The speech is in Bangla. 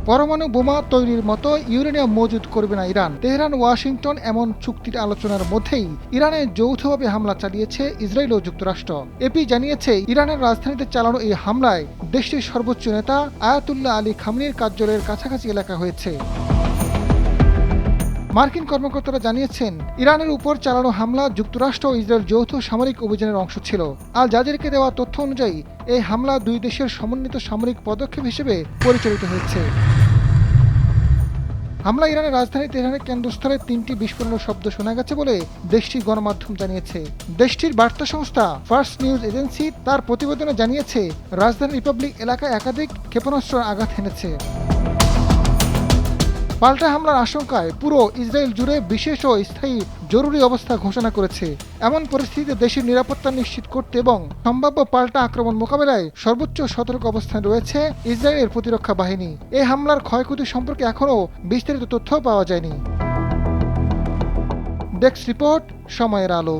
পরমাণু বোমা তৈরির মতো ইউরেনিয়াম মজুত করবে না ইরান। তেহরান ওয়াশিংটন এমন চুক্তির আলোচনার মধ্যেই ইরানে যৌথভাবে হামলা চালিয়েছে ইসরায়েল ও যুক্তরাষ্ট্র। এপি জানিয়েছে, ইরানের রাজধানীতে চালানো এই হামলায় দেশটির সর্বোচ্চ নেতা আয়াতুল্লাহ আলী খামেনির কার্যালয়ের কাছাকাছি এলাকা হয়েছে। মার্কিন কর্মকর্তারা জানিয়েছেন, ইরানের উপর চালানো হামলা যুক্তরাষ্ট্র ও ইসরায়েল যৌথ সামরিক অভিযানের অংশ ছিল। আল জাজিরাকে দেওয়া তথ্য অনুযায়ী এই হামলা দুই দেশের সমন্বিত সামরিক পদক্ষেপ হিসেবে পরিচালিত হয়েছে। হামলা ইরানের রাজধানী তেহরানের কেন্দ্রস্থলে 3টি বিস্ফোরণের শব্দ শোনা গেছে বলে দেশটির গণমাধ্যম জানিয়েছে। দেশটির বার্তা সংস্থা ফার্স্ট নিউজ এজেন্সি তার প্রতিবেদনে জানিয়েছে, রাজধানী রিপাবলিক এলাকায় একাধিক ক্ষেপণাস্ত্র আঘাত হেনেছে। পাল্টা হামলার আশঙ্কায় পুরো ইসরায়েল জুড়ে বিশেষ ও স্থায়ী জরুরি অবস্থা ঘোষণা করেছে। এমন পরিস্থিতিতে দেশের নিরাপত্তা নিশ্চিত করতে এবং সম্ভাব্য পাল্টা আক্রমণ মোকাবেলায় সর্বোচ্চ সতর্ক অবস্থানে রয়েছে ইসরায়েলের প্রতিরক্ষা বাহিনী। এই হামলার ক্ষয়ক্ষতি সম্পর্কে এখনও বিস্তারিত তথ্য পাওয়া যায়নি। ডেস্ক রিপোর্ট, সময়ের আলো।